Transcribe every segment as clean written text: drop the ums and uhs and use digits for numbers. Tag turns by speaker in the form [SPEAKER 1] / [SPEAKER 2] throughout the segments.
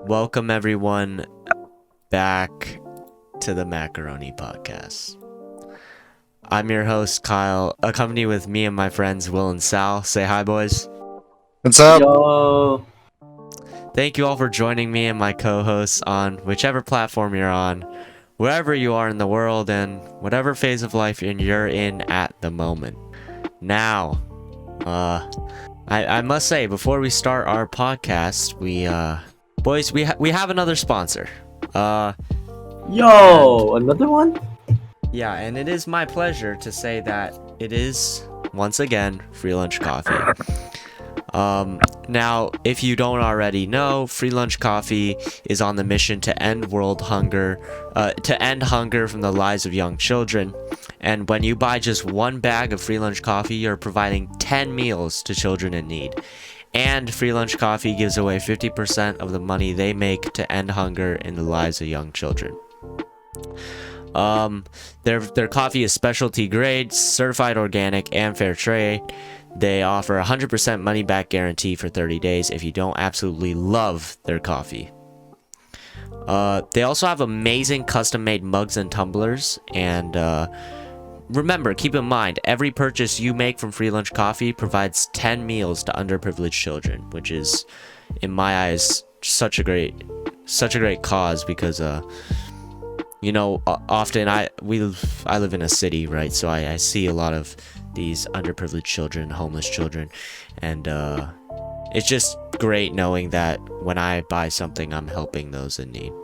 [SPEAKER 1] Welcome everyone back to the Macaroni Podcast. I'm your host Kyle, accompanied with me and my friends Will and Sal. Say hi, boys.
[SPEAKER 2] What's up?
[SPEAKER 3] Yo.
[SPEAKER 1] Thank you all for joining me and my co-hosts on whichever platform you're on, wherever you are in the world, and whatever phase of life you're in at the moment. Now, I must say, before we start our podcast, we have another sponsor.
[SPEAKER 3] Yo, another one?
[SPEAKER 1] Yeah, and it is my pleasure to say that it is, once again, Free Lunch Coffee. Now, if you don't already know, Free Lunch Coffee is on the mission to end hunger from the lives of young children. And when you buy just one bag of Free Lunch Coffee, you're providing 10 meals to children in need. And Free Lunch Coffee gives away 50% of the money they make to end hunger in the lives of young children. Their coffee is specialty grade, certified organic, and fair trade. They offer a 100% money back guarantee for 30 days if you don't absolutely love their coffee. They also have amazing custom-made mugs and tumblers. And remember, keep in mind, every purchase you make from Free Lunch Coffee provides 10 meals to underprivileged children, which is, in my eyes, such a great cause because often I live in a city, right? So I see a lot of these underprivileged children, homeless children, and it's just great knowing that when I buy something, I'm helping those in need.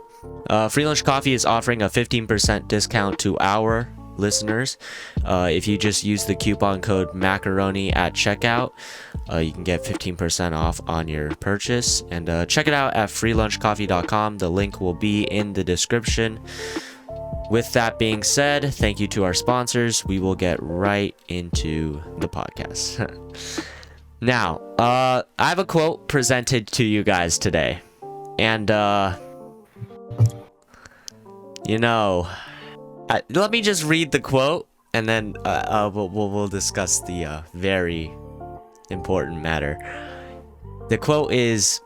[SPEAKER 1] Free Lunch Coffee is offering a 15% discount to our listeners. If you just use the coupon code Macaroni at checkout, you can get 15% off on your purchase. And check it out at freelunchcoffee.com. The link will be in the description. With that being said, thank you to our sponsors. We will get right into the podcast. Now, I have a quote presented to you guys today. And, let me just read the quote, and then we'll discuss the very important matter. The quote is,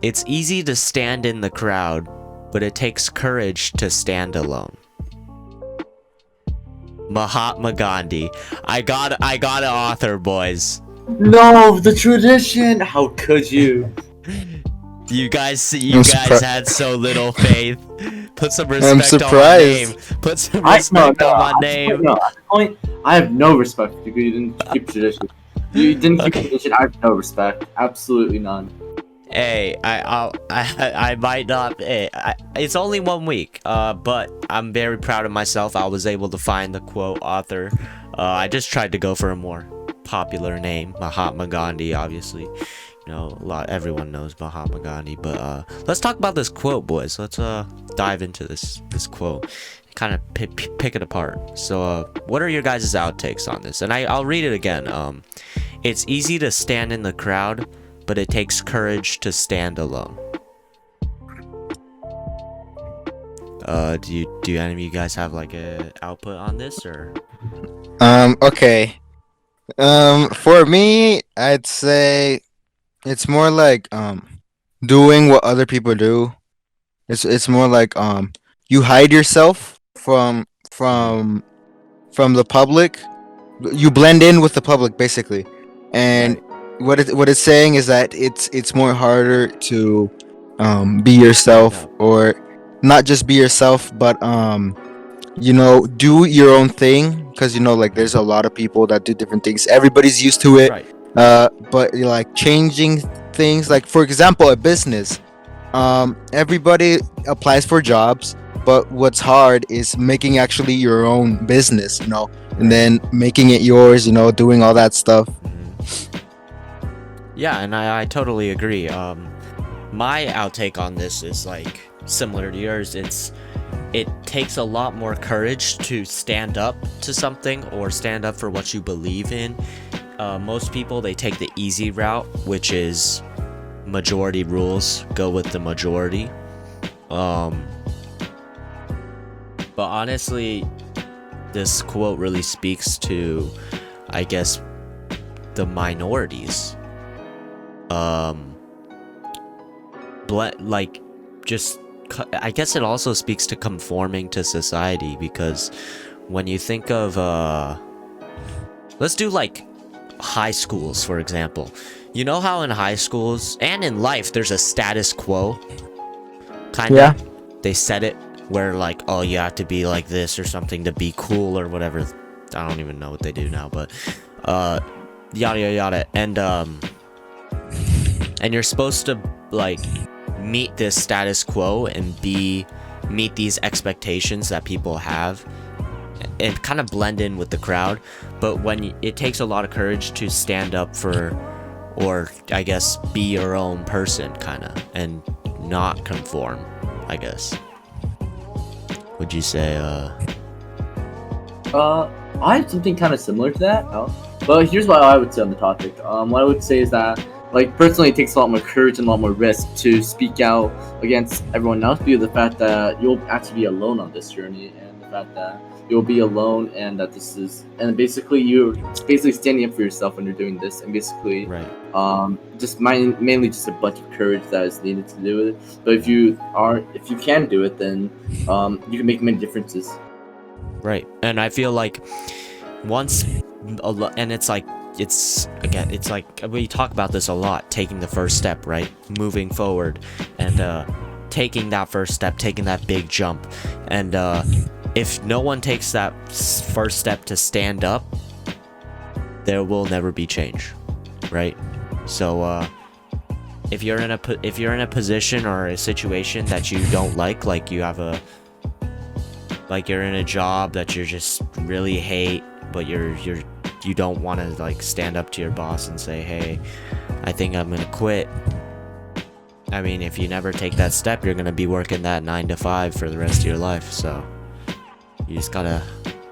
[SPEAKER 1] "It's easy to stand in the crowd, but it takes courage to stand alone." Mahatma Gandhi. I got an author, boys.
[SPEAKER 3] No, the tradition. How could you?
[SPEAKER 1] You guys had so little faith. Put some respect on my
[SPEAKER 2] surprised.
[SPEAKER 1] name. Put some respect on my name.
[SPEAKER 3] I have no respect for you. You didn't keep tradition. You didn't keep tradition. I have no respect. Absolutely none.
[SPEAKER 1] Hey, I might not. Hey, it's only 1 week. But I'm very proud of myself. I was able to find the quote author. I just tried to go for a more popular name, Mahatma Gandhi. Obviously, everyone knows Mahatma Gandhi. But let's talk about this quote, boys. Let's dive into this quote, kind of pick it apart. So, what are your guys' outtakes on this? And I'll read it again. It's easy to stand in the crowd, but it takes courage to stand alone. Do any of you guys have like a output on this, or?
[SPEAKER 2] Okay. For me, I'd say it's more like doing what other people do. It's more like you hide yourself from the public. You blend in with the public basically. And what it's saying is that it's more harder to be yourself, or not just be yourself, but do your own thing, because like there's a lot of people that do different things. Everybody's used to it,
[SPEAKER 1] Right.
[SPEAKER 2] But like changing things, like for example a business, everybody applies for jobs, but what's hard is making actually your own business, and then making it yours, doing all that stuff.
[SPEAKER 1] Yeah, and I totally agree. My outtake on this is like similar to yours. It takes a lot more courage to stand up to something or stand up for what you believe in. Most people, they take the easy route, which is majority rules, go with the majority. But honestly, this quote really speaks to, I guess, the minorities. Like just, I guess it also speaks to conforming to society, because when you think of, let's do like high schools, for example. You know how in high schools and in life there's a status quo, kind of.
[SPEAKER 2] Yeah.
[SPEAKER 1] They set it where like, oh, you have to be like this or something to be cool or whatever. I don't even know what they do now, but yada yada yada. And you're supposed to like meet this status quo and meet these expectations that people have and kind of blend in with the crowd. But when it takes a lot of courage to stand up for, or I guess be your own person, kind of, and not conform, I guess. Would you say
[SPEAKER 3] I have something kind of similar to that. But here's what I would say on the topic. What I would say is that, like, personally, it takes a lot more courage and a lot more risk to speak out against everyone else, because of the fact that you'll actually be alone on this journey, and the fact that you'll be alone, and that this is, and basically you're basically standing up for yourself when you're doing this, and basically,
[SPEAKER 1] right?
[SPEAKER 3] Just mainly just a bunch of courage that is needed to do it. But if you can do it, then you can make many differences.
[SPEAKER 1] Right. And I feel like and it's like we talk about this a lot, taking the first step, right? Moving forward and taking that first step, taking that big jump. And if no one takes that first step to stand up, there will never be change, right? So if you're in a position or a situation that you don't like you have you're in a job that you just really hate, but you don't want to like stand up to your boss and say, hey, I think I'm gonna quit. I mean, if you never take that step, you're gonna be working that 9 to 5 for the rest of your life. So you just gotta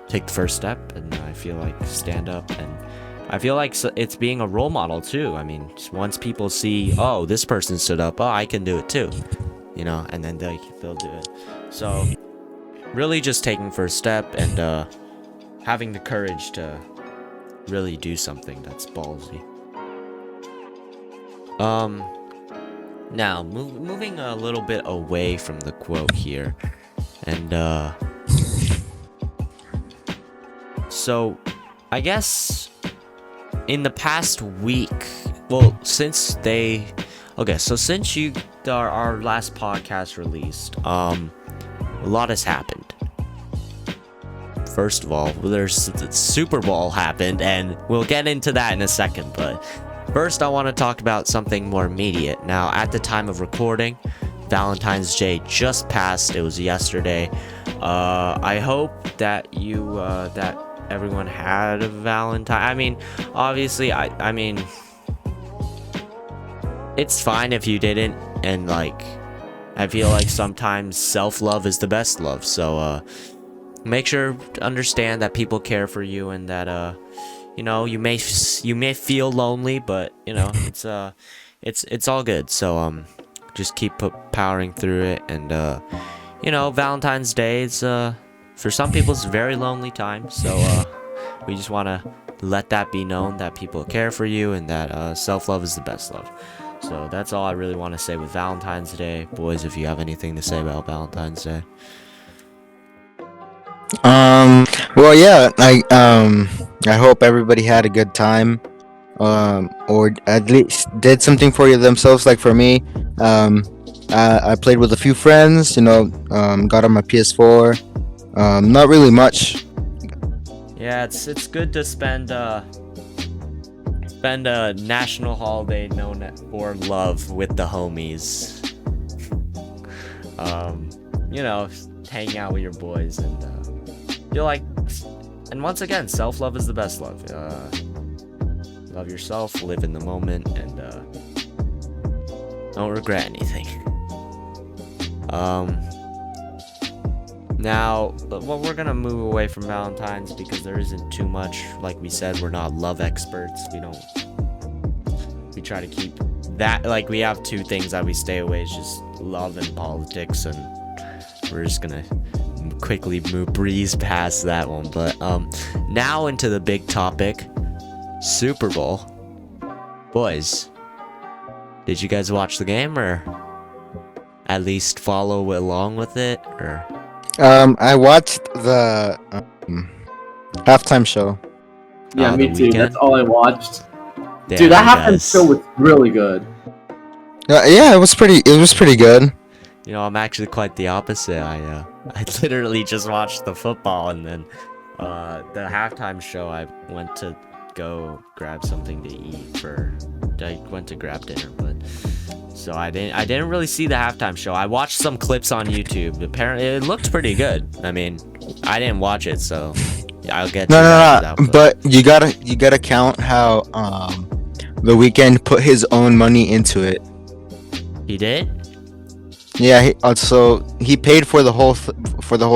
[SPEAKER 1] take the first step, and I feel like stand up. And I feel like it's being a role model too. I mean, once people see, oh, this person stood up, oh, I can do it too, and then they'll do it. So really just taking first step and having the courage to really do something that's ballsy. Now moving a little bit away from the quote here, and so I guess in the past week, well, since our last podcast released, a lot has happened. First of all, there's the Superbowl happened, and we'll get into that in a second, but first I want to talk about something more immediate. Now, at the time of recording, Valentine's Day just passed. It was yesterday. I hope that that everyone had a Valentine. I mean, obviously, I mean, it's fine if you didn't, and like, I feel like sometimes self-love is the best love. So, make sure to understand that people care for you, and that you may feel lonely, but it's all good. So just keep powering through it, and Valentine's Day is for some people it's a very lonely time. So we just want to let that be known, that people care for you, and that self-love is the best love. So that's all I really want to say with Valentine's Day. Boys, if you have anything to say about Valentine's Day.
[SPEAKER 2] Well, yeah, I hope everybody had a good time, or at least did something for themselves. Like for me, I played with a few friends, got on my PS4, not really much.
[SPEAKER 1] Yeah, it's good to spend a national holiday known for love with the homies. Hang out with your boys, and feel like, and once again, self-love is the best love. Love yourself, live in the moment, and don't regret anything. Now, well, we're gonna move away from Valentine's because there isn't too much. Like we said, we're not love experts. We try to keep that, like, we have two things that we stay away. It's just love and politics, and we're just gonna quickly breeze past that one. But now into the big topic, Super Bowl. Boys, did you guys watch the game, or? at least follow along with it, or?
[SPEAKER 2] I watched the halftime show.
[SPEAKER 3] Yeah,
[SPEAKER 1] Oh,
[SPEAKER 3] me
[SPEAKER 1] the
[SPEAKER 3] too.
[SPEAKER 1] weekend?
[SPEAKER 3] That's all I watched.
[SPEAKER 1] Damn,
[SPEAKER 3] Dude, that
[SPEAKER 1] you
[SPEAKER 3] halftime
[SPEAKER 1] guys.
[SPEAKER 3] show was really good.
[SPEAKER 2] Yeah, it was pretty good.
[SPEAKER 1] You know, I'm actually quite the opposite. I literally just watched the football, and then the halftime show. I went to go grab something to eat I went to grab dinner, but so I didn't really see the halftime show. I watched some clips on YouTube. Apparently, it looked pretty good. I mean, I didn't watch it, so I'll get to
[SPEAKER 2] No,
[SPEAKER 1] that
[SPEAKER 2] no, no.
[SPEAKER 1] output.
[SPEAKER 2] But you gotta count how The Weeknd put his own money into it.
[SPEAKER 1] He did?
[SPEAKER 2] Yeah, he paid for the whole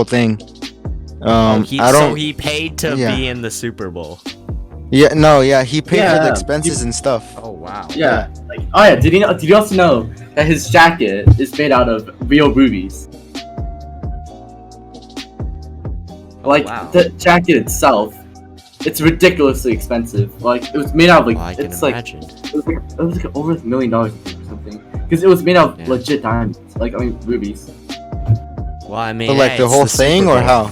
[SPEAKER 2] thing.
[SPEAKER 1] So he paid to
[SPEAKER 2] Yeah.
[SPEAKER 1] be in the Super Bowl.
[SPEAKER 2] Yeah, no, yeah, he paid for the
[SPEAKER 3] Yeah,
[SPEAKER 2] expenses and stuff.
[SPEAKER 1] Oh wow.
[SPEAKER 3] Yeah. Like, oh yeah. Did you also know that his jacket is made out of real rubies? Like
[SPEAKER 1] wow.
[SPEAKER 3] the jacket itself, it's ridiculously expensive. Like it was made out of like
[SPEAKER 1] Well, I can
[SPEAKER 3] it's like
[SPEAKER 1] imagine.
[SPEAKER 3] it was like over $1 million or something. Because it was made out of
[SPEAKER 1] Yeah.
[SPEAKER 3] legit diamonds. Like I mean rubies.
[SPEAKER 1] Well, I mean,
[SPEAKER 2] So, like
[SPEAKER 1] hey,
[SPEAKER 2] the
[SPEAKER 1] it's
[SPEAKER 2] whole
[SPEAKER 1] Super
[SPEAKER 2] thing, or
[SPEAKER 1] Bowl.
[SPEAKER 2] how?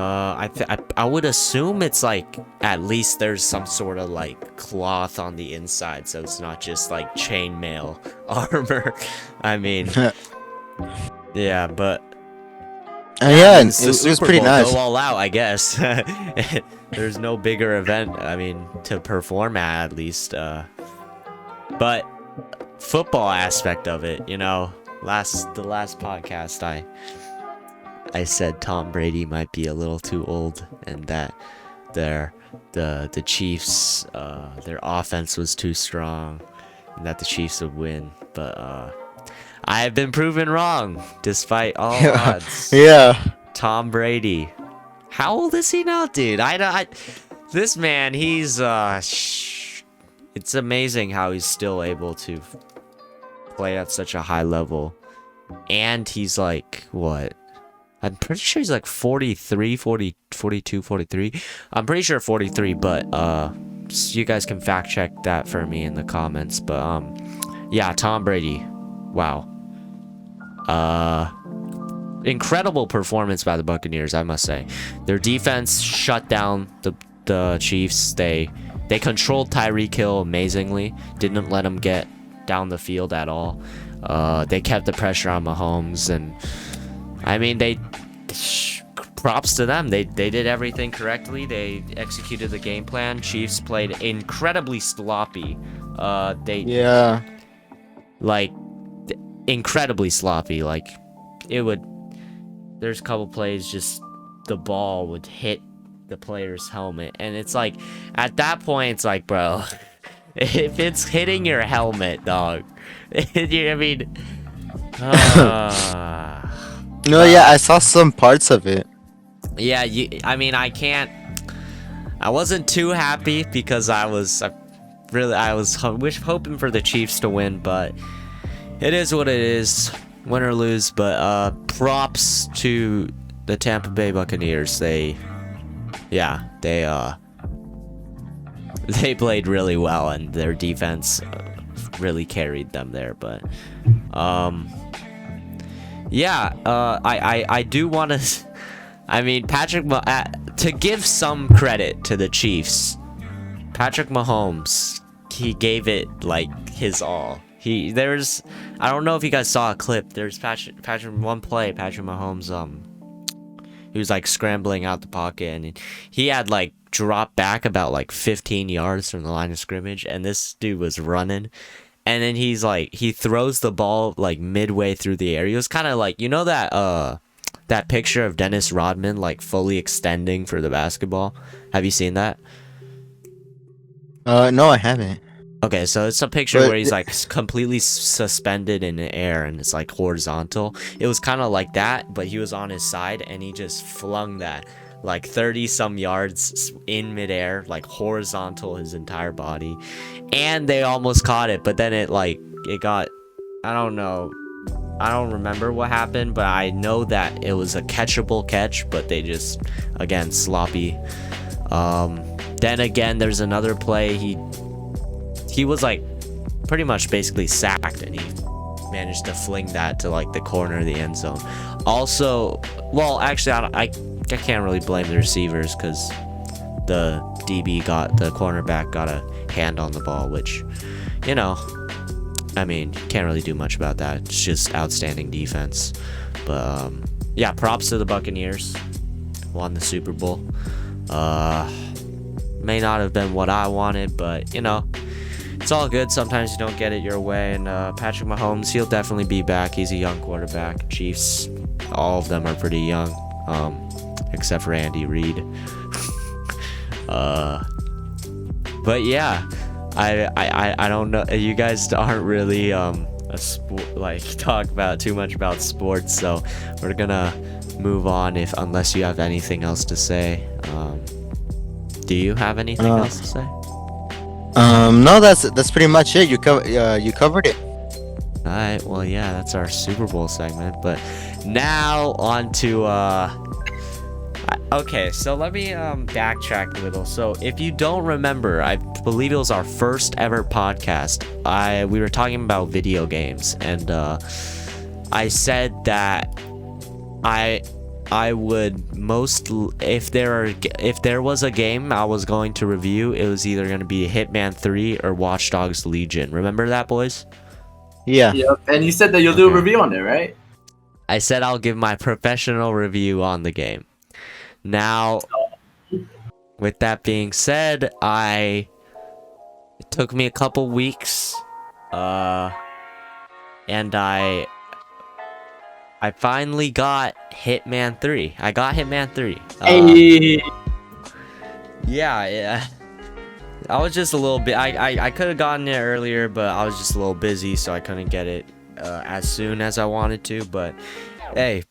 [SPEAKER 1] I would assume it's like at least there's some sort of like cloth on the inside, so it's not just like chainmail armor. I mean, yeah, but
[SPEAKER 2] Yeah,
[SPEAKER 1] it's
[SPEAKER 2] it
[SPEAKER 1] the
[SPEAKER 2] was
[SPEAKER 1] Super
[SPEAKER 2] pretty
[SPEAKER 1] Bowl,
[SPEAKER 2] nice.
[SPEAKER 1] Go all out, I guess. There's no bigger event, I mean, to perform at least. But football aspect of it, you know, the last podcast I said Tom Brady might be a little too old, and that the Chiefs their offense was too strong, and that the Chiefs would win. But I have been proven wrong despite all odds.
[SPEAKER 2] Yeah.
[SPEAKER 1] Tom Brady, how old is he now, dude? This man, he's it's amazing how he's still able to play at such a high level, and he's like what? I'm pretty sure he's like 43, 40, 42, 43. I'm pretty sure 43, but you guys can fact check that for me in the comments. But yeah, Tom Brady. Wow. Incredible performance by the Buccaneers, I must say. Their defense shut down the Chiefs. They controlled Tyreek Hill amazingly. Didn't let him get down the field at all. They kept the pressure on Mahomes, and I mean, props to them. They did everything correctly. They executed the game plan. Chiefs played incredibly sloppy.
[SPEAKER 2] Yeah.
[SPEAKER 1] Like incredibly sloppy. Like there's a couple plays just the ball would hit the player's helmet, and it's like at that point it's like, bro, if it's hitting your helmet, dog, I mean,
[SPEAKER 2] No, yeah, I saw some parts of it.
[SPEAKER 1] yeah, I mean, I wasn't too happy because I was hoping for the Chiefs to win, but it is what it is, win or lose. But props to the Tampa Bay Buccaneers. They played really well, and their defense really carried them there. But I do want to. I mean, to give some credit to the Chiefs, Patrick Mahomes, he gave it like his all. I don't know if you guys saw a clip. There's Patrick Mahomes, he was like scrambling out the pocket, and he had like dropped back about like 15 yards from the line of scrimmage, and this dude was running. And then he throws the ball like midway through the air. He was kind of like, you know that picture of Dennis Rodman like fully extending for the basketball? Have you seen that?
[SPEAKER 2] No, I haven't.
[SPEAKER 1] Okay, so it's a picture
[SPEAKER 2] But-
[SPEAKER 1] where he's like completely suspended in the air, and it's like horizontal. It was kind of like that, but he was on his side, and he just flung that like 30 some yards in midair, like horizontal, his entire body, and they almost caught it. But then it got, I don't know, I don't remember what happened, but I know that it was a catchable catch, but they just, again, sloppy. Then again, there's another play. He was like pretty much basically sacked, and he managed to fling that to like the corner of the end zone. Also, well, actually, I can't really blame the receivers because the cornerback got a hand on the ball, which, you know, I mean, can't really do much about that. It's just outstanding defense. But yeah, props to the Buccaneers. Won the Super Bowl. May not have been what I wanted, but you know, it's all good. Sometimes you don't get it your way. And Patrick Mahomes, he'll definitely be back. He's a young quarterback. Chiefs, all of them are pretty young, except for Andy Reid. But yeah, I don't know. You guys aren't really talk about too much about sports, so we're gonna move on unless you have anything else to say. Do you have anything else to say?
[SPEAKER 2] No, that's pretty much it. You covered it.
[SPEAKER 1] All right. Well, yeah, that's our Super Bowl segment. But now on to okay, so let me backtrack a little. So if you don't remember, I believe it was our first ever podcast. We were talking about video games, and I said that I would if there was a game I was going to review, it was either going to be Hitman 3 or Watch Dogs Legion. Remember that, boys?
[SPEAKER 2] Yeah.
[SPEAKER 3] Yep. And you said that you'll do a review on it, right?
[SPEAKER 1] I said I'll give my professional review on the game. Now, with that being said, it took me a couple weeks, and I finally got Hitman 3. I got Hitman 3.
[SPEAKER 3] Hey.
[SPEAKER 1] Yeah. I was just a little bit. I could have gotten it earlier, but I was just a little busy, so I couldn't get it as soon as I wanted to. But hey,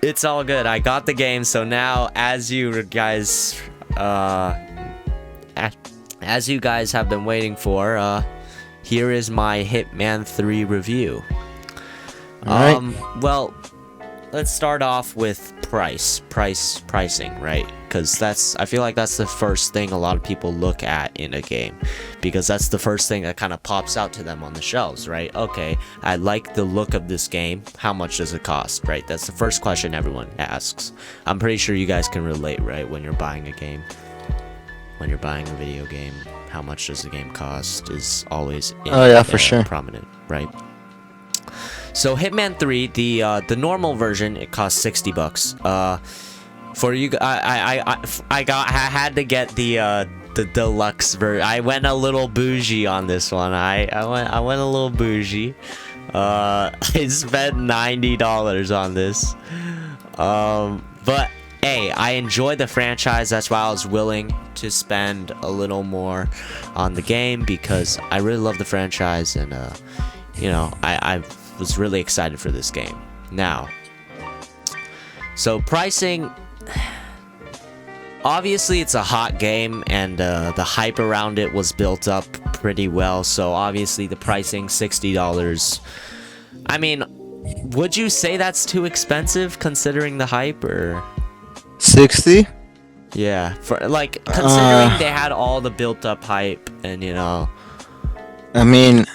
[SPEAKER 1] it's all good. I got the game, so now as you guys have been waiting for, here is my Hitman 3 review. Well, let's start off with pricing, right? Because I feel like that's the first thing a lot of people look at in a game, because that's the first thing that kind of pops out to them on the shelves, right? Okay, I like the look of this game. How much does it cost, right? That's the first question everyone asks. I'm pretty sure you guys can relate, right? When you're buying a game, when you're buying a video game, how much does the game cost is always
[SPEAKER 2] for sure
[SPEAKER 1] prominent, right? So Hitman 3, the normal version, it costs $60. For you, I had to get the deluxe version. I went a little bougie on this one. I went a little bougie. I spent $90 on this. But hey, I enjoy the franchise. That's why I was willing to spend a little more on the game, because I really love the franchise, and you know, I was really excited for this game. Now, so pricing, obviously it's a hot game, and the hype around it was built up pretty well, so obviously the pricing, $60. I mean, would you say that's too expensive considering the hype, or
[SPEAKER 2] 60?
[SPEAKER 1] Yeah, for like considering they had all the built up hype, and you know,
[SPEAKER 2] I mean,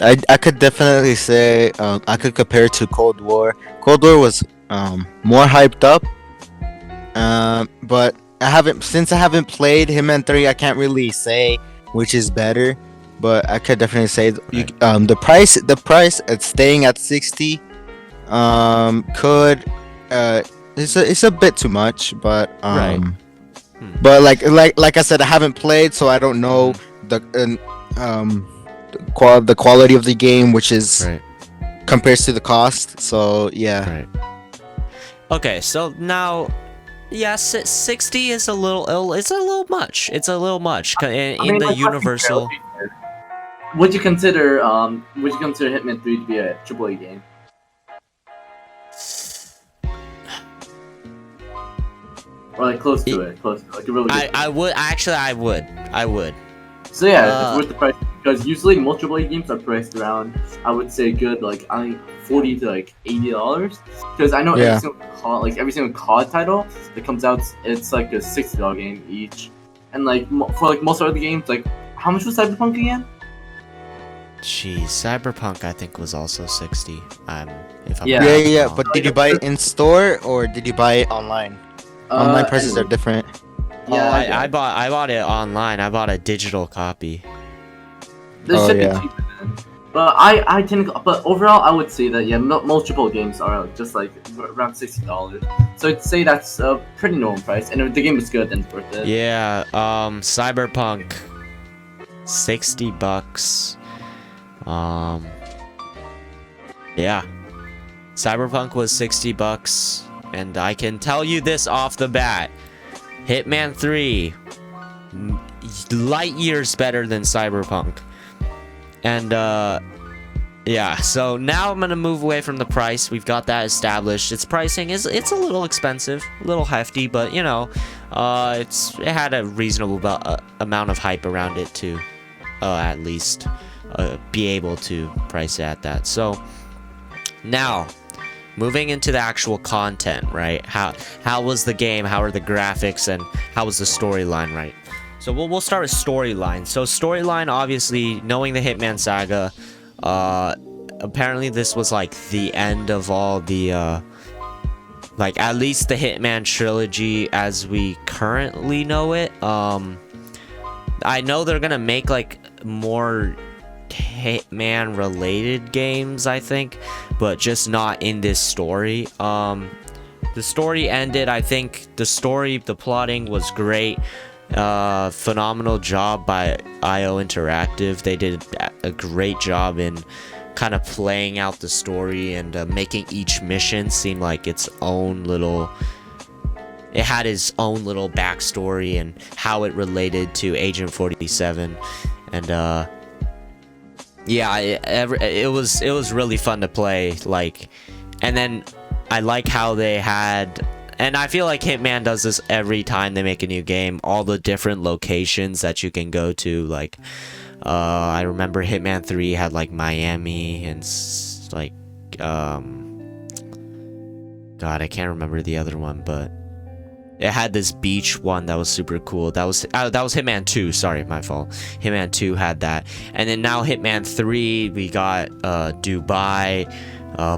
[SPEAKER 2] I could definitely say I could compare it to Cold War. Cold War was more hyped up, but I haven't played Hitman 3. I can't really say which is better, but I could definitely say the price at staying at 60 it's a bit too much, but but like I said, I haven't played, so I don't know the quality of the game, which is compares to the cost. So yeah.
[SPEAKER 1] Okay, so now, yes, 60 is a little. It's a little much. It's a little much in the Universal.
[SPEAKER 3] Would you consider Hitman 3 to be a AAA game? Or like close to it, like a really good
[SPEAKER 1] I would.
[SPEAKER 3] So yeah, it's worth the price, because usually most AAA games are priced around, I would say, good like $40 to like $80, because I know every single COD title that comes out, it's like a $60 game each, and like for like most other games, like how much was Cyberpunk again?
[SPEAKER 1] Geez, Cyberpunk I think was also 60. If I'm
[SPEAKER 3] Yeah.
[SPEAKER 1] not
[SPEAKER 2] Yeah.
[SPEAKER 1] wrong.
[SPEAKER 2] But did you buy it in store or did you buy it online? Online prices are different.
[SPEAKER 3] Yeah,
[SPEAKER 1] I bought it online. I bought a digital copy.
[SPEAKER 3] This
[SPEAKER 2] Oh,
[SPEAKER 3] should
[SPEAKER 2] yeah.
[SPEAKER 3] be cheaper then. But I tend to, but overall, I would say that most AAA games are just like around $60. So I'd say that's a pretty normal price. And if the game is good, then it's worth it.
[SPEAKER 1] Yeah, Cyberpunk, $60. Yeah, Cyberpunk was $60, and I can tell you this off the bat: Hitman 3, light years better than Cyberpunk. And yeah, so now I'm gonna move away from the price. We've got that established. Its pricing it's a little expensive, a little hefty, but you know, it had a reasonable amount of hype around it to at least be able to price it at that. So now moving into the actual content, right? How was the game? How are the graphics? And how was the storyline, right? So we'll start with storyline. So storyline, obviously, knowing the Hitman saga, apparently this was like the end of all the like at least the Hitman trilogy as we currently know it. I know they're gonna make like more Hitman related games, I think, but just not in this story. The story ended. I think the plotting was great. Phenomenal job by IO Interactive. They did a great job in kind of playing out the story and making each mission seem like it had its own little backstory and how it related to Agent 47. And yeah, it was really fun to play. Like, and then I like how they had, and I feel like Hitman does this every time they make a new game, all the different locations that you can go to. Like, I remember Hitman 3 had like Miami and like, God, I can't remember the other one, but it had this beach one that was super cool. That was Hitman 2. Sorry, my fault. Hitman 2 had that, and then now Hitman 3, we got Dubai,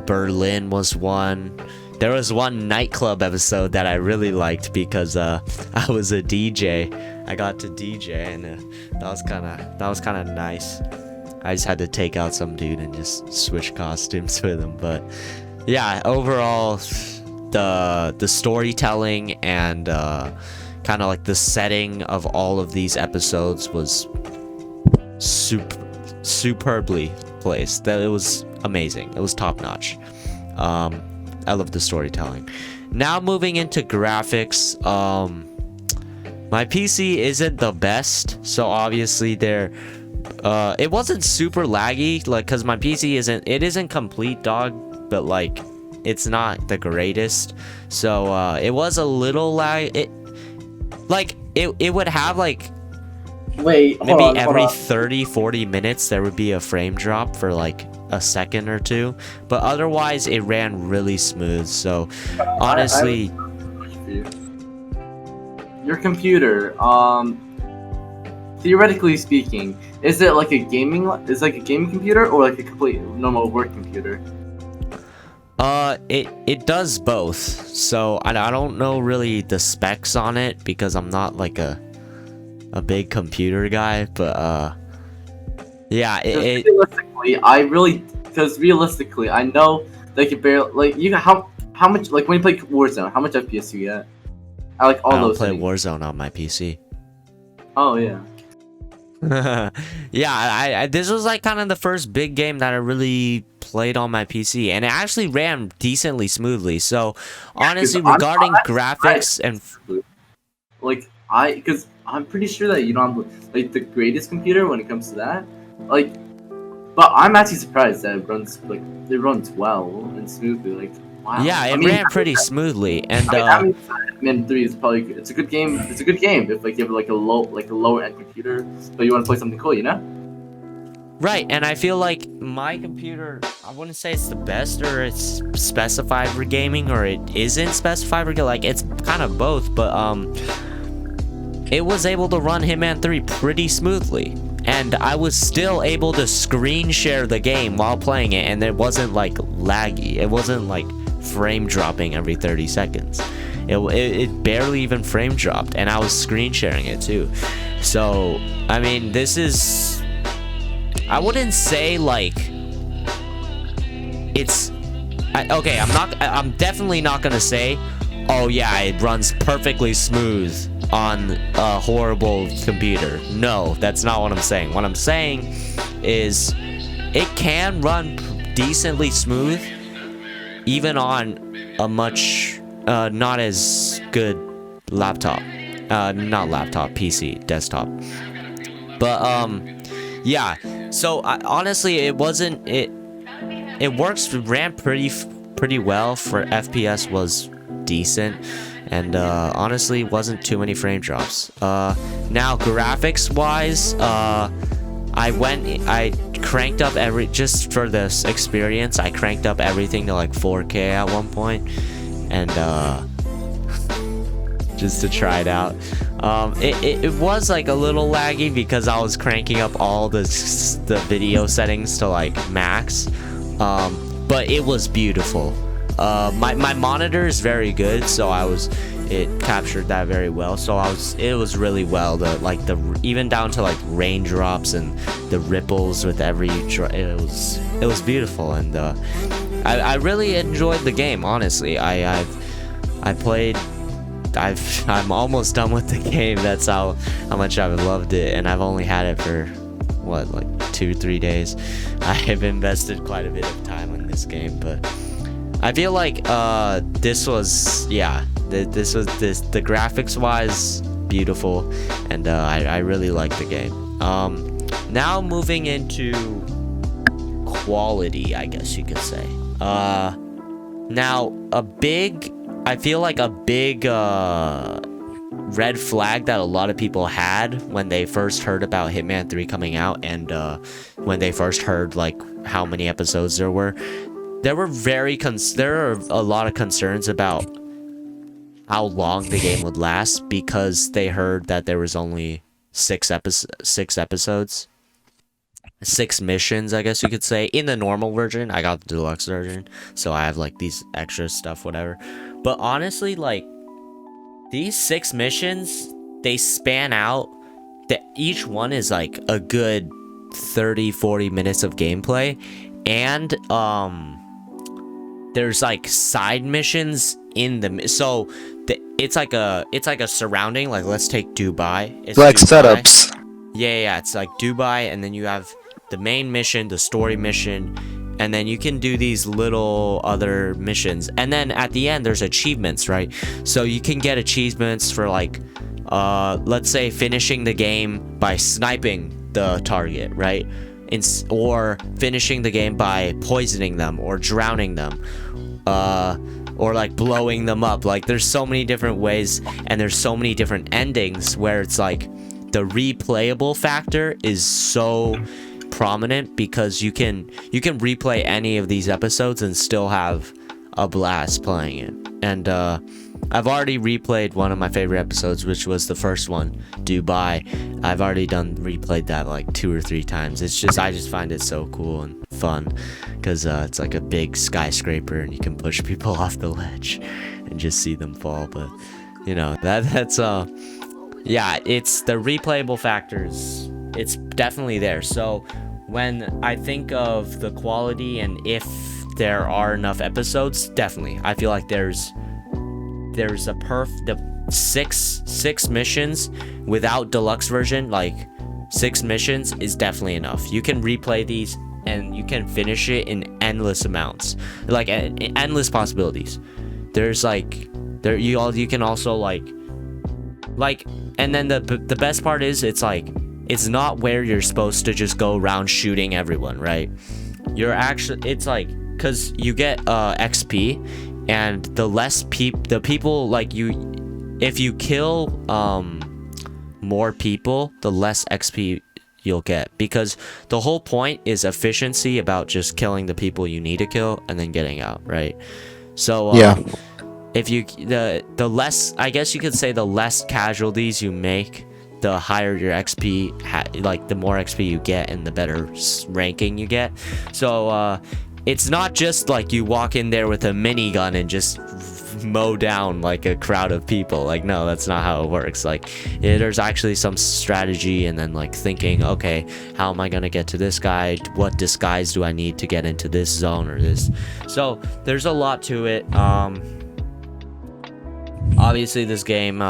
[SPEAKER 1] Berlin was one. There was one nightclub episode that I really liked because I was a DJ. I got to DJ, and that was kind of nice. I just had to take out some dude and just switch costumes with him. But yeah, overall, the storytelling and kind of like the setting of all of these episodes was superbly placed. That it was amazing. It was top notch. I love the storytelling. Now moving into graphics, my PC isn't the best, so obviously it wasn't super laggy, like, cause my PC isn't complete, dog, but like it's not the greatest, so it was a little lag. It would have like
[SPEAKER 3] Wait, hold
[SPEAKER 1] maybe
[SPEAKER 3] on,
[SPEAKER 1] every
[SPEAKER 3] hold on.
[SPEAKER 1] 30-40 minutes there would be a frame drop for like a second or two, but otherwise it ran really smooth. So honestly,
[SPEAKER 3] Your computer, theoretically speaking, is it like a gaming computer or like a complete normal work computer?
[SPEAKER 1] it does both. So I don't know really the specs on it because I'm not like a big computer guy, but yeah, realistically, I know they could barely, like, you how much, like, when you play Warzone, how much FPS do you get? I like all I don't
[SPEAKER 3] those
[SPEAKER 1] play
[SPEAKER 3] things.
[SPEAKER 1] Warzone on my PC.
[SPEAKER 3] Oh yeah.
[SPEAKER 1] Yeah, I this was like kind of the first big game that I really played on my PC, and it actually ran decently smoothly. So honestly, regarding graphics and
[SPEAKER 3] like, because I'm pretty sure that you don't have like the greatest computer when it comes to that. Like, but I'm actually surprised that it runs well and smoothly. Like, wow.
[SPEAKER 1] yeah, it ran pretty smoothly. And
[SPEAKER 3] Hitman 3 is probably good. It's a good game. It's a good game if like you have like a lower end computer, but you want to play something cool, you know?
[SPEAKER 1] right, and I feel like my computer, I wouldn't say it's the best or it's specified for gaming or it isn't specified for like it's kind of both, but it was able to run Hitman 3 pretty smoothly. and I was still able to screen share the game while playing it, and it wasn't like laggy. It wasn't like frame dropping every 30 seconds. It barely even frame dropped, and I was screen sharing it too. So I mean, this is, I wouldn't say like it's okay, I'm definitely not gonna say, oh yeah, it runs perfectly smooth on a horrible computer. No, that's not what I'm saying. What I'm saying is it can run decently smooth even on a much not as good laptop. Not laptop, PC, desktop. But yeah, so honestly, it ran pretty well. For FPS was decent, and honestly wasn't too many frame drops. Now graphics wise, I cranked up just for this experience, I cranked up everything to like 4K at one point, and just to try it out. It was like a little laggy because I was cranking up all the video settings to like max, but it was beautiful. My monitor is very good, so it captured that very well. So it was really well, even down to like raindrops and the ripples with every it was beautiful, and I really enjoyed the game. Honestly, I'm almost done with the game. That's how much I've loved it, and I've only had it for what, like 2-3 days. I have invested quite a bit of time in this game, but I feel like this was the graphics wise beautiful, and I really like the game. Now moving into quality, I guess you could say. Now I feel like a big red flag that a lot of people had when they first heard about Hitman 3 coming out, and when they first heard like how many episodes there were are a lot of concerns about how long the game would last, because they heard that there was only 6 episodes, 6 missions, I guess you could say, in the normal version. I got the deluxe version, so I have like these extra stuff, whatever. But honestly, like, these 6 missions, they span out, that each one is like a good 30-40 minutes of gameplay, and there's like side missions in the it's like a surrounding, like, let's take Dubai. It's
[SPEAKER 2] like
[SPEAKER 1] Dubai.
[SPEAKER 2] setups.
[SPEAKER 1] Yeah, it's like Dubai, and then you have the main mission, the story mission, and then you can do these little other missions, and then at the end there's achievements, right? So you can get achievements for like let's say finishing the game by sniping the target, right? Or finishing the game by poisoning them or drowning them, or like blowing them up. Like, there's so many different ways, and there's so many different endings where it's like the replayable factor is so prominent, because you can replay any of these episodes and still have a blast playing it. And I've already replayed one of my favorite episodes, which was the first one, Dubai. I've already replayed that like 2 or 3 times. I just find it so cool and fun, because it's like a big skyscraper, and you can push people off the ledge and just see them fall. But you know, that's yeah, it's the replayable factors. It's definitely there. So when I think of the quality, and if there are enough episodes, definitely I feel like there's the 6 missions without deluxe version, like 6 missions is definitely enough. You can replay these, and you can finish it in endless amounts, like endless possibilities. There's like you can also like, and then the best part is, it's like, it's not where you're supposed to just go around shooting everyone, right? It's like, because you get XP, and the people, like, if you kill more people, the less XP you'll get, because the whole point is efficiency, about just killing the people you need to kill and then getting out, right? So
[SPEAKER 2] Yeah.
[SPEAKER 1] if you the less, I guess you could say, the less casualties you make, the higher your XP, like the more XP you get and the better ranking you get. So it's not just like you walk in there with a minigun and just mow down like a crowd of people. Like, no, that's not how it works. Like, there's actually some strategy, and then like thinking, okay, how am I gonna get to this guy? What disguise do I need to get into this zone or this? So there's a lot to it. Obviously this game,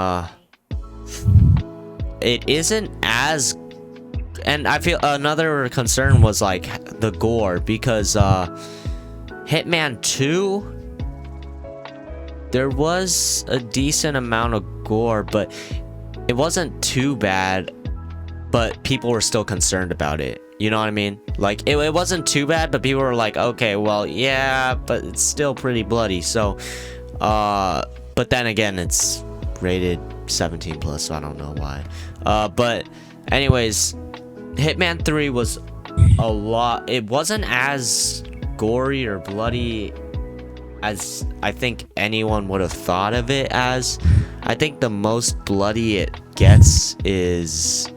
[SPEAKER 1] it isn't as, and I feel another concern was like the gore, because Hitman 2, there was a decent amount of gore, but it wasn't too bad, but people were still concerned about it. You know what I mean? Like, it wasn't too bad, but people were like, okay, well, yeah, but it's still pretty bloody. So, but then again, it's rated 17 plus, so I don't know why. But anyways, Hitman 3 was a lot. It wasn't as gory or bloody as I think anyone would have thought of it as. I think the most bloody it gets is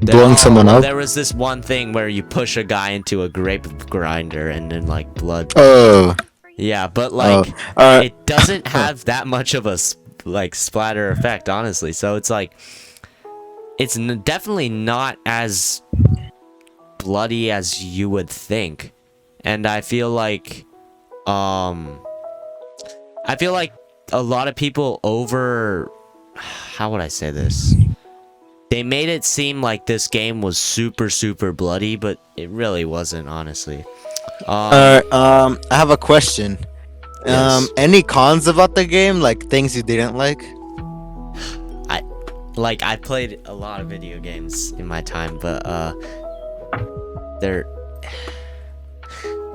[SPEAKER 2] blowing someone up.
[SPEAKER 1] There was this one thing where you push a guy into a grape grinder and then like blood.
[SPEAKER 2] Oh.
[SPEAKER 1] Yeah, but like it doesn't have that much of a like splatter effect, honestly. So it's like it's definitely not as bloody as you would think, and I feel like a lot of people how would I say this? They made it seem like this game was super, super bloody, but it really wasn't, honestly.
[SPEAKER 2] I have a question.
[SPEAKER 1] Yes.
[SPEAKER 2] Any cons about the game? Like things you didn't like?
[SPEAKER 1] I played a lot of video games in my time, but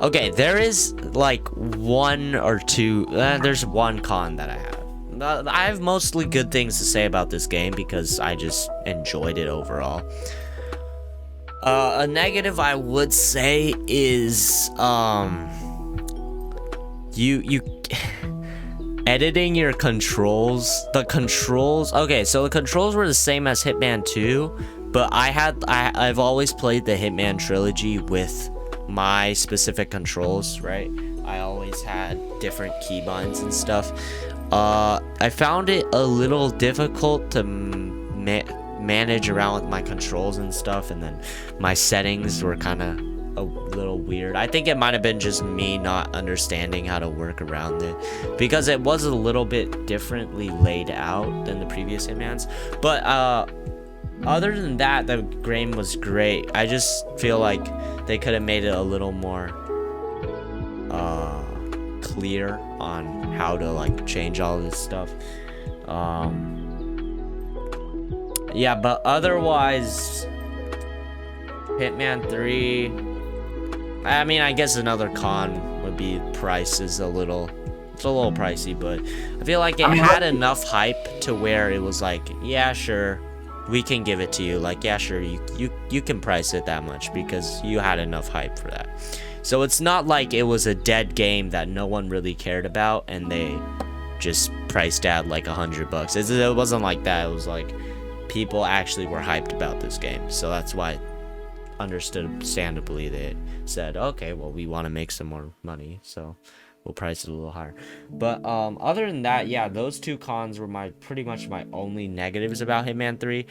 [SPEAKER 1] okay, there is like one or two. There's one con that I have. I have mostly good things to say about this game because I just enjoyed it overall. A negative I would say is you editing your controls. Okay, so the controls were the same as Hitman 2, but I've always played the Hitman trilogy with my specific controls, right? I always had different keybinds and stuff. I found it a little difficult to manage around with my controls and stuff, and then my settings were kind of a little weird. I think it might have been just me not understanding how to work around it, because it was a little bit differently laid out than the previous Hitmans. But other than that, the game was great. I just feel like they could have made it a little more clear on how to like change all this stuff. Yeah, but otherwise, Hitman 3, I mean, I guess another con would be price is it's a little pricey, but I feel like it had enough hype to where it was like, yeah, sure, we can give it to you. Like, yeah, sure, you can price it that much because you had enough hype for that. So it's not like it was a dead game that no one really cared about and they just priced at like $100. It wasn't like that. It was like people actually were hyped about this game. So that's why, understandably, they said, okay, well, we want to make some more money, so we'll price it a little higher. But other than that, yeah, those two cons were pretty much my only negatives about Hitman 3.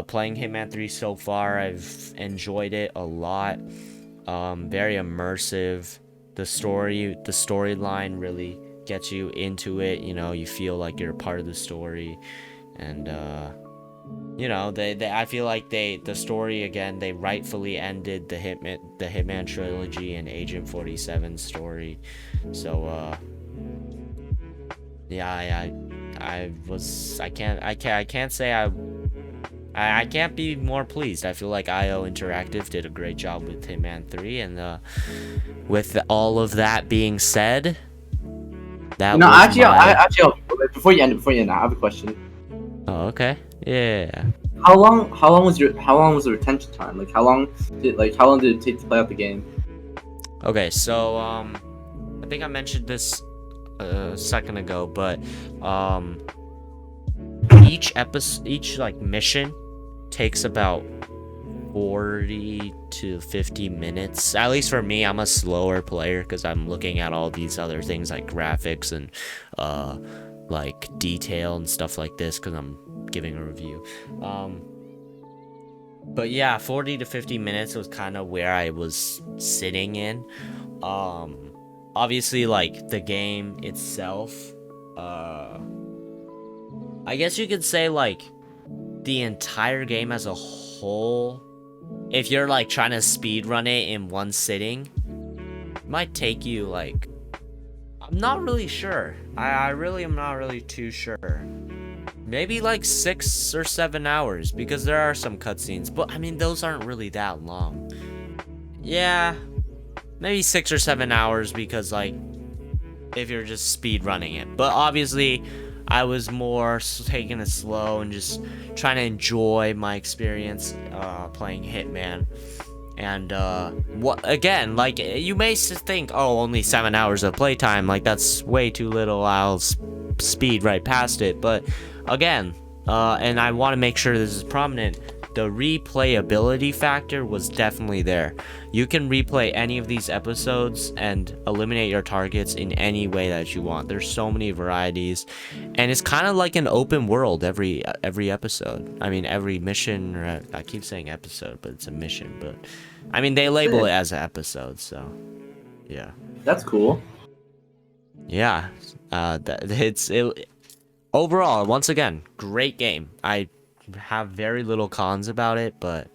[SPEAKER 1] Playing Hitman 3 so far, I've enjoyed it a lot. Very immersive. The storyline really gets you into it. You know, you feel like you're a part of the story, and you know, I feel like the story again, they rightfully ended the Hitman trilogy and Agent 47's story. So yeah, I can't say I can't be more pleased. I feel like IO Interactive did a great job with Hitman 3, and with all of that being said, that
[SPEAKER 3] no,
[SPEAKER 1] was
[SPEAKER 3] actually, before you end, I have a question.
[SPEAKER 1] Oh, okay. Yeah.
[SPEAKER 3] How long was the retention time? Like, how long did it take to play out the game?
[SPEAKER 1] Okay, so I think I mentioned this a second ago, but each like mission takes about 40 to 50 minutes. At least for me, I'm a slower player because I'm looking at all these other things like graphics and like detail and stuff like this because I'm giving a review. But yeah, 40 to 50 minutes was kind of where I was sitting in. Obviously, like the game itself, I guess you could say like the entire game as a whole, if you're like trying to speed run it in one sitting, it might take you like, I'm not really sure. I really am not really too sure. Maybe like 6 or 7 hours because there are some cutscenes, but I mean those aren't really that long. Yeah, maybe 6 or 7 hours because like if you're just speed running it. But obviously I was more taking it slow and just trying to enjoy my experience playing Hitman. And what again, like you may think, oh, only 7 hours of playtime, like that's way too little, I'll speed right past it. But again, and I want to make sure this is prominent, the replayability factor was definitely there. You can replay any of these episodes and eliminate your targets in any way that you want. There's so many varieties, and it's kind of like an open world every episode. I mean, every mission, or I keep saying episode, but it's a mission. But I mean, they label it as an episode, so yeah.
[SPEAKER 3] That's cool.
[SPEAKER 1] Yeah, overall, once again, great game. I have very little cons about it, but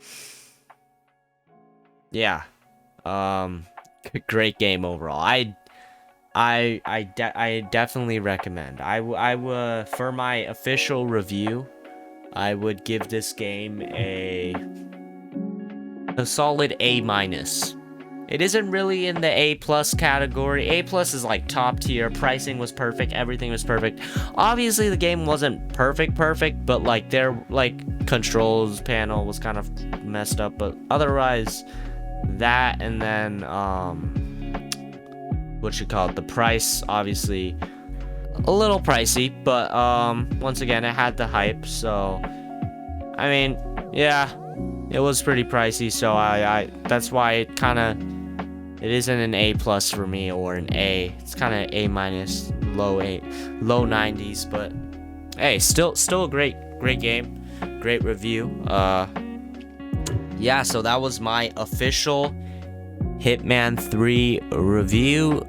[SPEAKER 1] yeah, great game overall. I definitely recommend. I would, for my official review, I would give this game a solid A-. It isn't really in the A+ category. A+ is like top tier. Pricing was perfect. Everything was perfect. Obviously, the game wasn't perfect, but like their like controls panel was kind of messed up. But otherwise, that and then what you call it, the price, obviously a little pricey, but once again, it had the hype. So I mean, yeah, it was pretty pricey. So I that's why it kind of. It isn't an A+ for me or an A. It's kind of A-, low 90s, but hey, still a great game, great review. Yeah, so that was my official Hitman 3 review.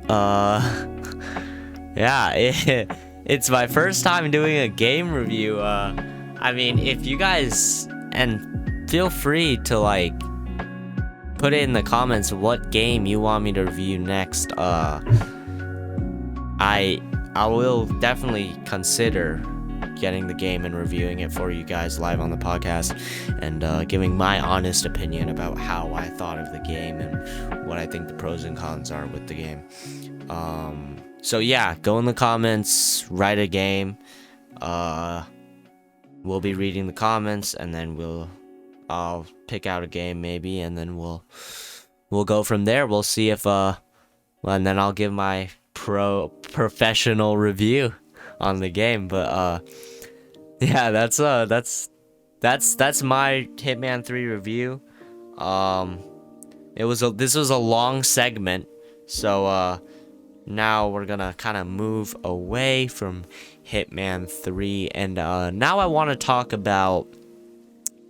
[SPEAKER 1] Yeah, it's my first time doing a game review. I mean, if you guys, and feel free to like put it in the comments what game you want me to review next. I will definitely consider getting the game and reviewing it for you guys live on the podcast, and giving my honest opinion about how I thought of the game and what I think the pros and cons are with the game. So yeah, go in the comments, write a game. We'll be reading the comments, and then I'll pick out a game maybe, and then we'll go from there. We'll see if and then I'll give my professional review on the game. But yeah, that's my Hitman 3 review. This was a long segment, so now we're gonna kind of move away from Hitman 3, and now I want to talk about.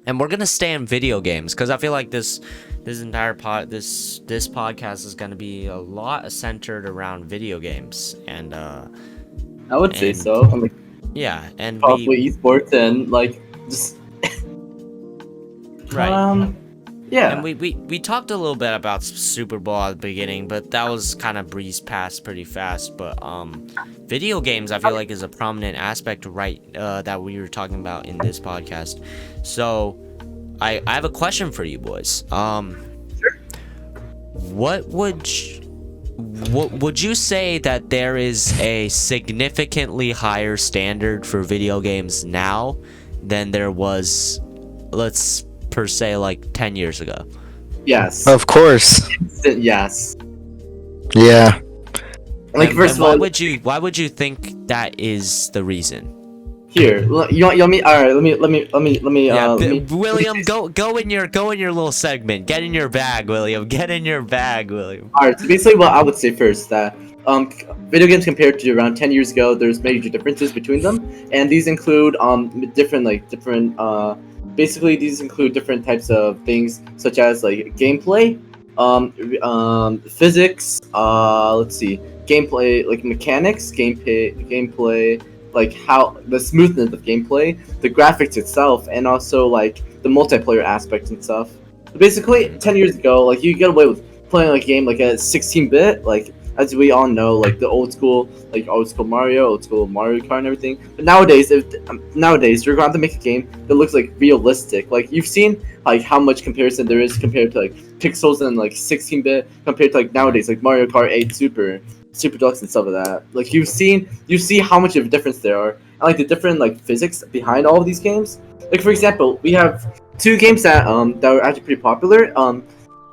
[SPEAKER 1] And we're gonna stay in video games because I feel like this entire this podcast is gonna be a lot centered around video games, and I
[SPEAKER 3] would say so. I mean,
[SPEAKER 1] yeah, and
[SPEAKER 3] probably esports and like just
[SPEAKER 1] right.
[SPEAKER 3] Yeah.
[SPEAKER 1] And we talked a little bit about Superbowl at the beginning, but that was kind of breezed past pretty fast. But video games, I feel like, is a prominent aspect, right? That we were talking about in this podcast. So I have a question for you boys.
[SPEAKER 3] Sure.
[SPEAKER 1] What would you say that there is a significantly higher standard for video games now than there was, let's per se, like 10 years ago?
[SPEAKER 2] Yes. Of course.
[SPEAKER 3] Yes.
[SPEAKER 2] Yeah.
[SPEAKER 3] Like, first of all,
[SPEAKER 1] why would you think that is the reason?
[SPEAKER 3] Here, you want me? All right, let me.
[SPEAKER 1] Yeah,
[SPEAKER 3] Let me
[SPEAKER 1] William, go in your little segment. Get in your bag, William. Get in your bag, William.
[SPEAKER 3] All right, so basically, what I would say first that video games compared to around 10 years ago, there's major differences between them, and these include different basically these include different types of things such as like gameplay, physics, let's see, gameplay like mechanics, gameplay like how the smoothness of gameplay, the graphics itself, and also like the multiplayer aspects and stuff. Basically, 10 years ago, like you get away with playing like a game like a 16-bit, like as we all know, like the old school Mario, old school Mario Kart and everything. But nowadays, nowadays you're going to have to make a game that looks like realistic. Like you've seen like how much comparison there is compared to like pixels and like 16-bit compared to like nowadays like Mario Kart 8 Super Deluxe and stuff like that. Like you see how much of a difference there are, and like the different like physics behind all of these games. Like for example, we have two games that are actually pretty popular.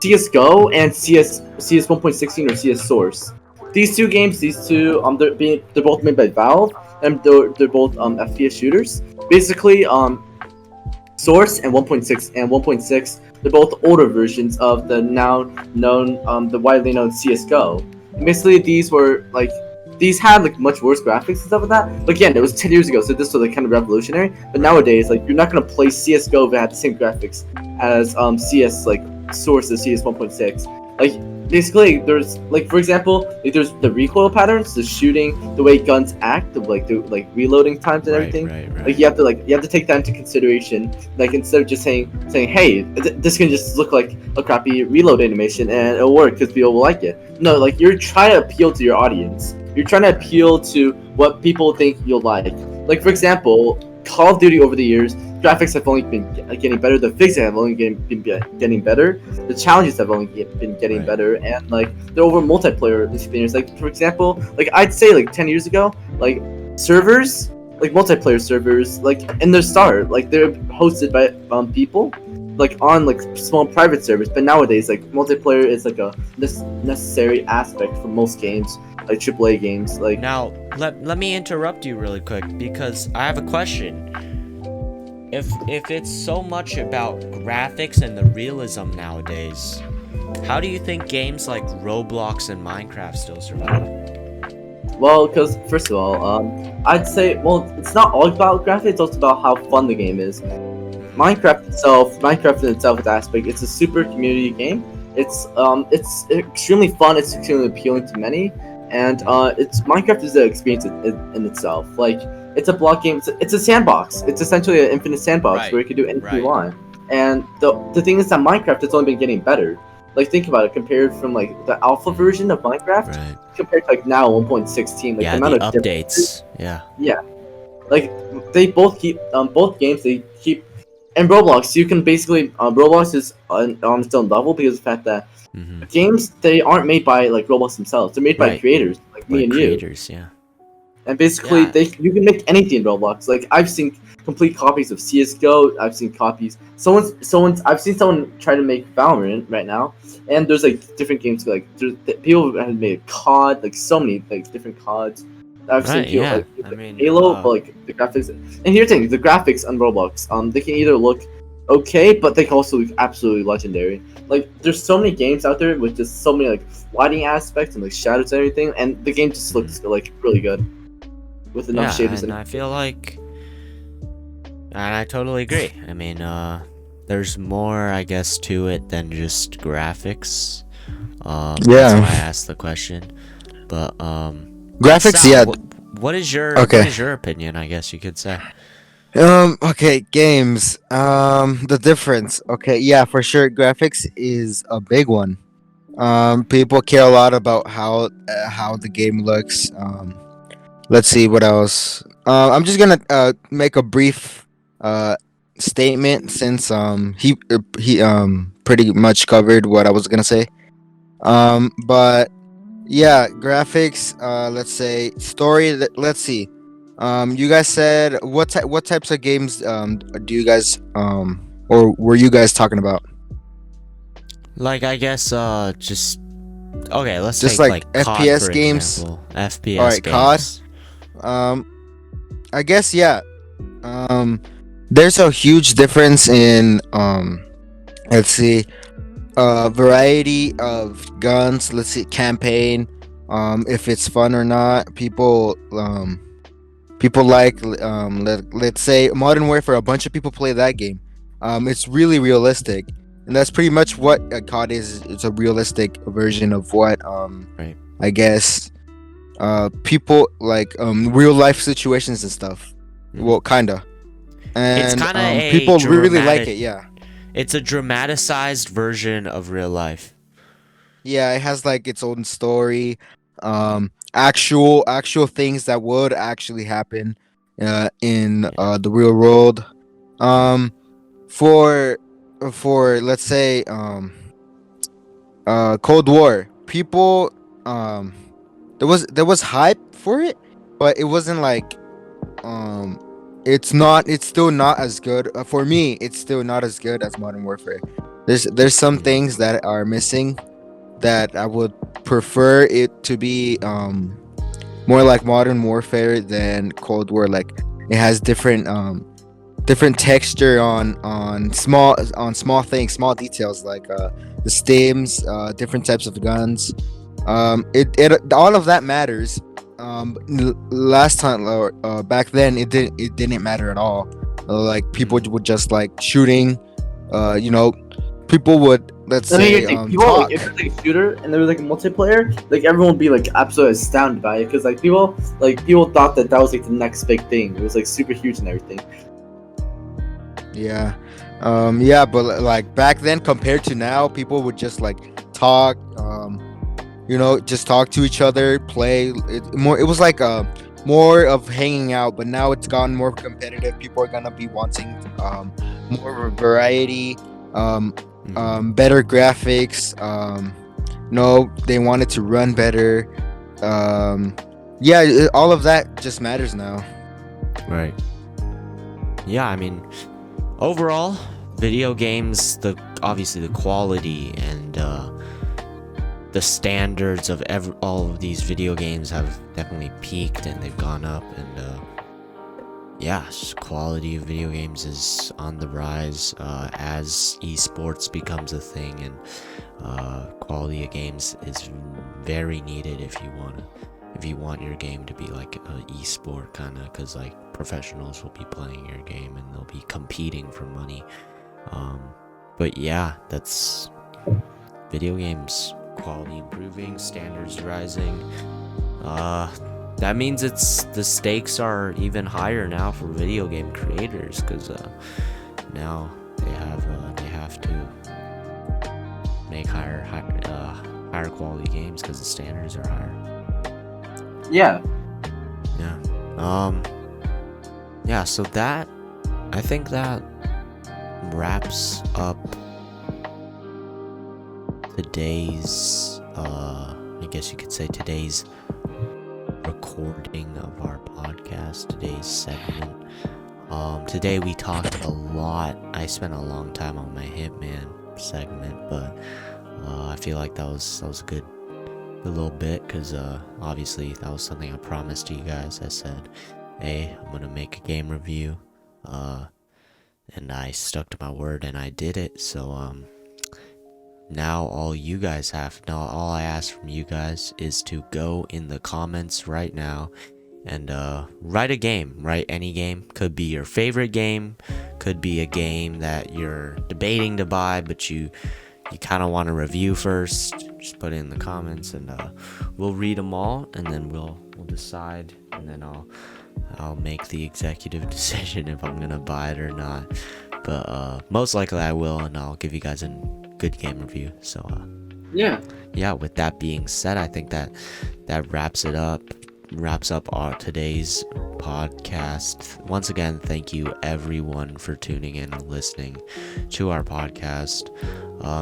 [SPEAKER 3] CS:GO and CS 1.16 or CS Source. These two games, they're both made by Valve, and they're both FPS shooters. Basically, Source and 1.6, they're both older versions of the now known the widely known CS:GO. And basically, these had like much worse graphics and stuff like that. But again, it was 10 years ago, so this was like kind of revolutionary. But nowadays, like you're not gonna play CS:GO if it had the same graphics as CS like Source of CS 1.6. Like basically, there's like for example, like there's the recoil patterns, the shooting, the way guns act, the reloading times and everything.
[SPEAKER 1] Right.
[SPEAKER 3] Like you have to take that into consideration. Like instead of just saying hey, this can just look like a crappy reload animation and it'll work because people will like it. No, like you're trying to appeal to your audience. You're trying to appeal to what people think you'll like. Like for example, Call of Duty over the years, graphics have only been getting better. The physics have only been getting better. The challenges have only been getting better, and like the overall multiplayer experience. Like for example, like I'd say like 10 years ago, like servers, like multiplayer servers, like in their start, like they're hosted by people, like on like small private servers. But nowadays, like multiplayer is like a necessary aspect for most games, like AAA games. Like
[SPEAKER 1] Now, let me interrupt you really quick because I have a question. If it's so much about graphics and the realism nowadays, how do you think games like Roblox and Minecraft still survive?
[SPEAKER 3] well, because first of all, I'd say it's not all about graphics. It's also about how fun the game is. Minecraft in itself, its aspect, it's a super community game. It's extremely fun. It's extremely appealing to many, and Minecraft is an experience in itself. Like it's a block game. It's a sandbox. It's essentially an infinite sandbox where you can do anything you want. And the thing is that Minecraft has only been getting better. Like think about it, compared from like the alpha version of Minecraft compared to like now 1.16. Like
[SPEAKER 1] Yeah,
[SPEAKER 3] the amount
[SPEAKER 1] the
[SPEAKER 3] of
[SPEAKER 1] updates. Yeah.
[SPEAKER 3] Like they both keep both games they keep. And Roblox, you can basically Roblox is on its own level because of the fact that games they aren't made by like Roblox themselves. They're made by creators like me and
[SPEAKER 1] creators,
[SPEAKER 3] you. And basically, you can make anything in Roblox. Like I've seen complete copies of CS:GO. I've seen copies. I've seen someone try to make Valorant right now. And there's like different games like people have made COD, like so many like different CODs. I've seen people like Halo, but like the graphics. And here's the thing: the graphics on Roblox, they can either look okay, but they can also look absolutely legendary. Like there's so many games out there with just so many like lighting aspects and like shadows and everything, and the game just looks like really good with enough shaders.
[SPEAKER 1] And I feel like, and I totally agree. I mean, there's more, I guess, to it than just graphics. That's why I asked the question. But
[SPEAKER 2] graphics,
[SPEAKER 1] Sal, what is your opinion? I guess you could say.
[SPEAKER 2] Okay, games. The difference. Okay, yeah, for sure, graphics is a big one. People care a lot about how the game looks. Let's see what else. I'm just gonna make a brief statement since he pretty much covered what I was gonna say. But yeah, graphics. Let's say story. Let's see. You guys said what types of games do you guys or were you guys talking about?
[SPEAKER 1] Like I guess just okay. Let's
[SPEAKER 2] just
[SPEAKER 1] take
[SPEAKER 2] like
[SPEAKER 1] COD,
[SPEAKER 2] FPS
[SPEAKER 1] for
[SPEAKER 2] games.
[SPEAKER 1] example. FPS
[SPEAKER 2] All right,
[SPEAKER 1] games.
[SPEAKER 2] COD. I guess yeah. There's a huge difference in let's see, variety of guns. Let's see, campaign. If it's fun or not. People like let's say Modern Warfare. A bunch of people play that game. It's really realistic, and that's pretty much what COD is. It's a realistic version of what
[SPEAKER 1] Right.
[SPEAKER 2] I guess people like real life situations and stuff.
[SPEAKER 1] Mhm.
[SPEAKER 2] Well, kinda.
[SPEAKER 1] It's
[SPEAKER 2] And
[SPEAKER 1] kind of a
[SPEAKER 2] people really like
[SPEAKER 1] dramatic.
[SPEAKER 2] it. Yeah.
[SPEAKER 1] It's a dramatized version of real life.
[SPEAKER 2] Yeah, it has like its own story, actual things that would actually happen, in the real world. Um, for let's say Cold War, people um there was hype for it, but it wasn't like um it's still not as good for me. It's still not as good as Modern Warfare. There's some things that are missing that I would prefer it to be more like Modern Warfare than Cold War. Like it has different texture on small things, small details like the stems, different types of guns. It all of that matters. Last time or back then it didn't matter at all. Like people would just like shooting. You know, people would let's
[SPEAKER 3] I mean,
[SPEAKER 2] say
[SPEAKER 3] you think people
[SPEAKER 2] talk.
[SPEAKER 3] like if it's like a shooter and there was like a multiplayer, like everyone would be like absolutely astounded by it because like people thought that was like the next big thing. It was like super huge and everything.
[SPEAKER 2] Yeah. Yeah, but like back then compared to now, people would just like talk, just talk to each other, play. It was like more of hanging out, but now it's gotten more competitive. People are gonna be wanting more variety, better graphics. No, they want it to run better. Yeah, all of that just matters now.
[SPEAKER 1] Right. Yeah, I mean, overall, video games, obviously the quality and the standards of all of these video games have definitely peaked and they've gone up, and quality of video games is on the rise as esports becomes a thing, and quality of games is very needed if you want your game to be like an esport kind of, because like professionals will be playing your game and they'll be competing for money. But yeah, that's video games quality improving, standards rising. That means the stakes are even higher now for video game creators, because now they have to make higher quality games because the standards are higher.
[SPEAKER 3] Yeah.
[SPEAKER 1] Yeah, so I think that wraps up today's I guess you could say today's recording of our podcast, today's segment. Today we talked a lot. I spent a long time on my Hitman segment, but I feel like that was a good little bit, because obviously that was something I promised to you guys. I said, hey, I'm gonna make a game review, and I stuck to my word and I did it. So now all I ask from you guys is to go in the comments right now and write a game. Write any game. Could be your favorite game, could be a game that you're debating to buy but you kind of want to review first. Just put it in the comments, and we'll read them all, and then we'll decide, and then I'll make the executive decision if I'm gonna buy it or not. But most likely I will, and I'll give you guys a good game review. So yeah, with that being said, I think that wraps up our today's podcast. Once again, thank you everyone for tuning in and listening to our podcast.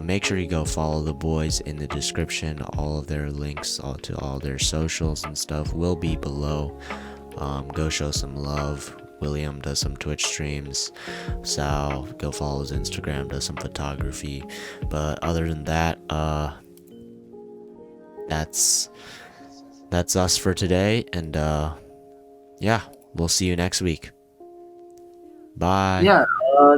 [SPEAKER 1] Make sure you go follow the boys in the description. All of their links to all their socials and stuff will be below. Go show some love. William does some Twitch streams. Sal, go follow his Instagram, does some photography. But other than that, that's us for today, and we'll see you next week. Bye.
[SPEAKER 3] Yeah.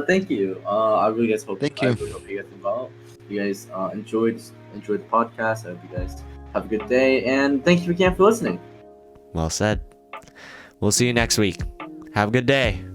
[SPEAKER 3] Thank you. I really guys hope.
[SPEAKER 2] Thank
[SPEAKER 3] I
[SPEAKER 2] you.
[SPEAKER 3] really hope you guys involved. You guys enjoyed the podcast. I hope you guys have a good day, and thank you again for listening.
[SPEAKER 1] Well said. We'll see you next week. Have a good day.